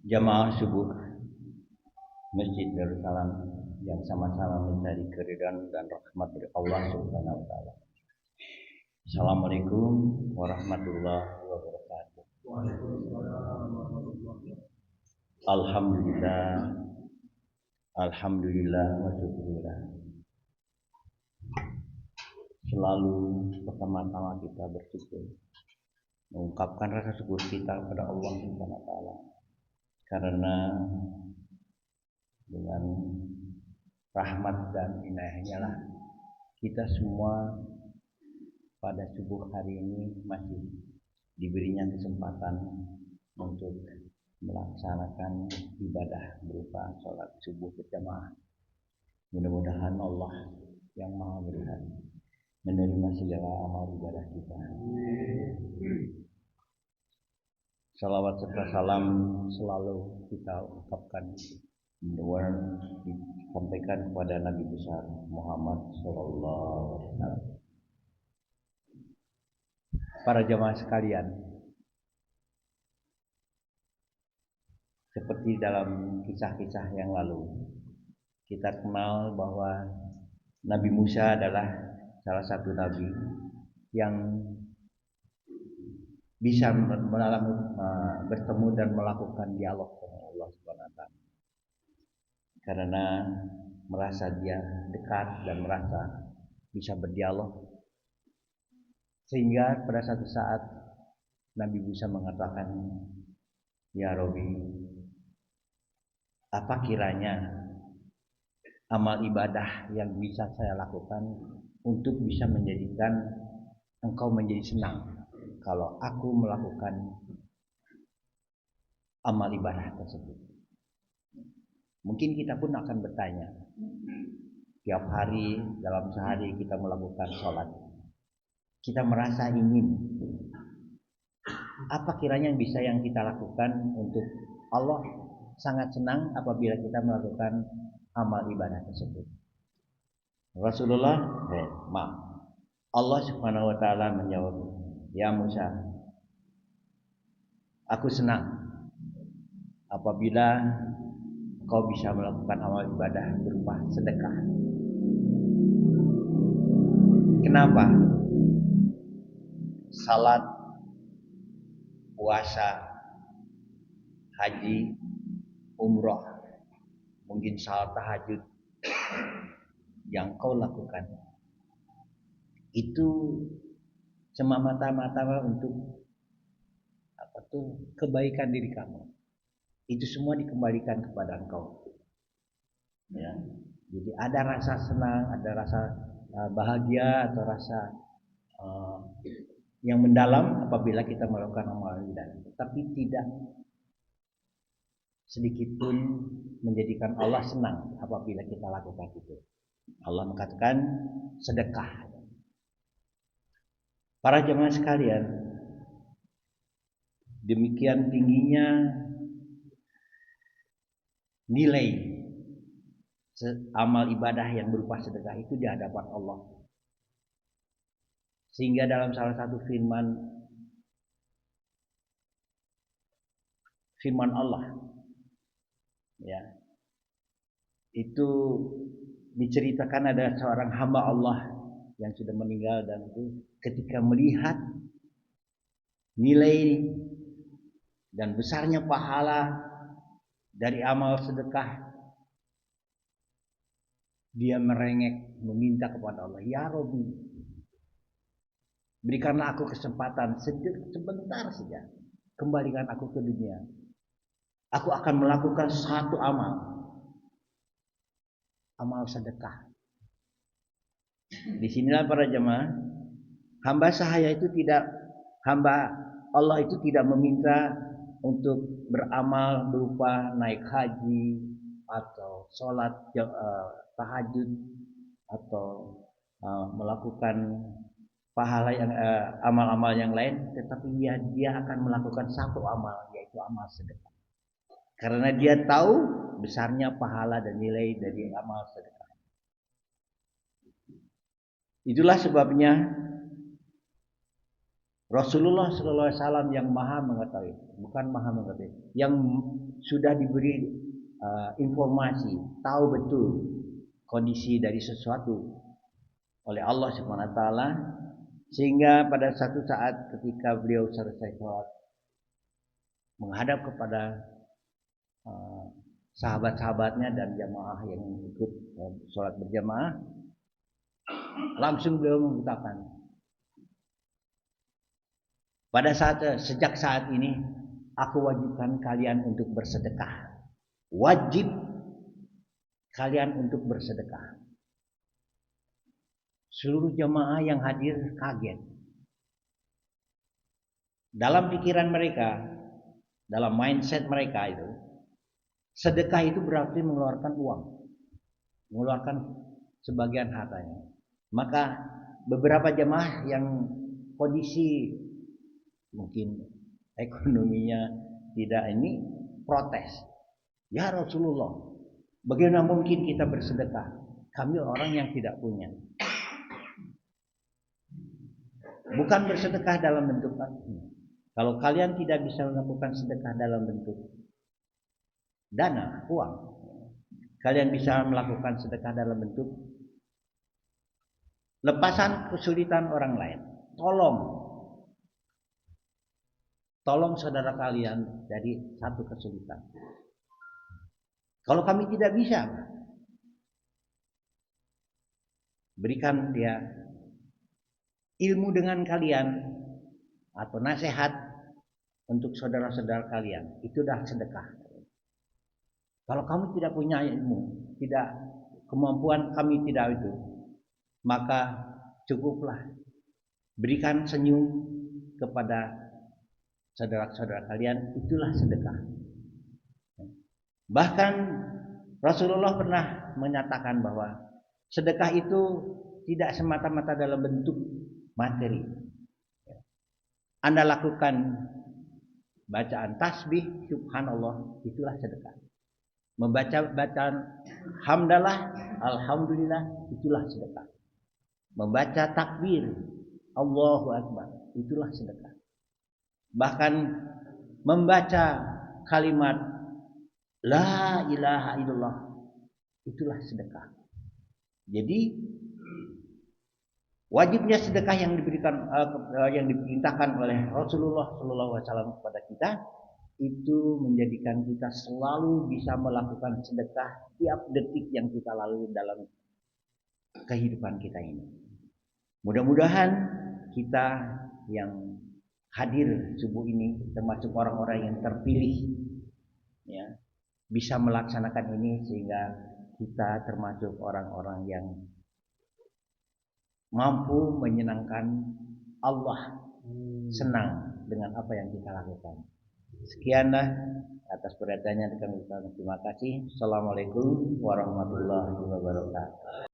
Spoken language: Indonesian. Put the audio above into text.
Jamaah subuh Masjid Darussalam yang sama-sama mencari keridhaan dan rahmat dari Allah Subhanahu wa taala. Assalamualaikum warahmatullahi wabarakatuh. Alhamdulillah, alhamdulillah wa syukurillah. Selalu pertama-tama kita bersyukur, mengungkapkan rasa syukur kita kepada Allah Subhanahu wa taala. Karena dengan rahmat dan inayahnya lah kita semua pada subuh hari ini masih diberinya kesempatan untuk melaksanakan ibadah berupa sholat subuh berjamaah. Mudah-mudahan Allah yang maha melihat menerima segala amal ibadah kita. Salawat serta salam selalu kita ungkapkan dan disampaikan kepada Nabi besar Muhammad Sallallahu Alaihi Wasallam. Para jamaah sekalian, seperti dalam kisah-kisah yang lalu, kita kenal bahwa Nabi Musa adalah salah satu nabi yang bisa bertemu dan melakukan dialog dengan Allah Subhanahu wa taala. Karena merasa dia dekat dan merasa bisa berdialog, sehingga pada satu saat Nabi Musa mengatakan, "Ya Robi, apa kiranya amal ibadah yang bisa saya lakukan untuk bisa menjadikan engkau menjadi senang kalau aku melakukan amal ibadah tersebut?" Mungkin kita pun akan bertanya, tiap hari dalam sehari kita melakukan sholat, kita merasa ingin, apa kiranya yang bisa yang kita lakukan untuk Allah sangat senang apabila kita melakukan amal ibadah tersebut. Allah Subhanahu wa taala menjawab, "Ya Musa, aku senang apabila kau bisa melakukan amal ibadah berupa sedekah." Kenapa? Salat, puasa, haji, umroh, mungkin salat tahajud yang kau lakukan itu semata-mata untuk kebaikan diri kamu. Itu semua dikembalikan kepada engkau. Ya. Jadi ada rasa senang, ada rasa bahagia atau rasa yang mendalam apabila kita melakukan amal ibadah, tapi tidak sedikit pun menjadikan Allah senang apabila kita lakukan itu. Allah mengatakan sedekah. Para jemaah sekalian, demikian tingginya nilai amal ibadah yang berupa sedekah itu di hadapan Allah. Sehingga dalam salah satu firman Allah, ya, itu diceritakan ada seorang hamba Allah yang sudah meninggal, dan itu ketika melihat nilai dan besarnya pahala dari amal sedekah, dia merengek meminta kepada Allah, "Ya Rabbi, berikanlah aku kesempatan sebentar saja, kembalikan aku ke dunia. Aku akan melakukan satu amal sedekah." Disinilah para jemaah, hamba Allah itu tidak meminta untuk beramal berupa naik haji atau sholat tahajud atau melakukan pahala yang amal-amal yang lain, tetapi dia akan melakukan satu amal, yaitu amal sedekah. Karena dia tahu besarnya pahala dan nilai dari amal sedekah. Itulah sebabnya Rasulullah Sallallahu Alaihi Wasallam yang maha mengetahui, bukan maha mengetahui, yang sudah diberi informasi, tahu betul kondisi dari sesuatu oleh Allah Subhanahu Wa Taala, sehingga pada satu saat ketika beliau selesai sholat menghadap kepada sahabat-sahabatnya dan jamaah yang ikut sholat berjamaah, langsung beliau mengatakan, pada sejak saat ini aku wajibkan kalian untuk bersedekah. Wajib kalian untuk bersedekah. Seluruh jamaah yang hadir kaget. Dalam pikiran mereka, dalam mindset mereka itu, sedekah itu berarti mengeluarkan uang, mengeluarkan sebagian hartanya. Maka beberapa jamaah yang kondisi mungkin ekonominya tidak ini protes. Ya Rasulullah, bagaimana mungkin kita bersedekah? Kami orang yang tidak punya. Bukan bersedekah dalam bentuk kalau kalian tidak bisa melakukan sedekah dalam bentuk dana, uang, kalian bisa melakukan sedekah dalam bentuk lepasan kesulitan orang lain. Tolong saudara kalian dari satu kesulitan. Kalau kami tidak bisa, berikan dia ilmu dengan kalian atau nasihat untuk saudara-saudara kalian. Itu dah sedekah. Kalau kamu tidak punya ilmu, tidak kemampuan kami tidak itu, maka cukuplah berikan senyum kepada saudara-saudara kalian, itulah sedekah. Bahkan Rasulullah pernah menyatakan bahwa sedekah itu tidak semata-mata dalam bentuk materi. Anda lakukan bacaan tasbih subhanallah, itulah sedekah. Membaca bacaan hamdalah, alhamdulillah, itulah sedekah. Membaca takbir Allahu Akbar, itulah sedekah. Bahkan membaca kalimat la ilaha illallah, itulah sedekah. Jadi wajibnya sedekah yang diberikan yang diperintahkan oleh Rasulullah Shallallahu Alaihi Wasallam kepada kita itu menjadikan kita selalu bisa melakukan sedekah tiap detik yang kita lalui dalam kehidupan kita ini. Mudah-mudahan kita yang hadir subuh ini termasuk orang-orang yang terpilih, ya, bisa melaksanakan ini sehingga kita termasuk orang-orang yang mampu menyenangkan Allah, senang dengan apa yang kita lakukan. Sekianlah atas perhatiannya, kami ucapkan terima kasih. Assalamualaikum warahmatullahi wabarakatuh.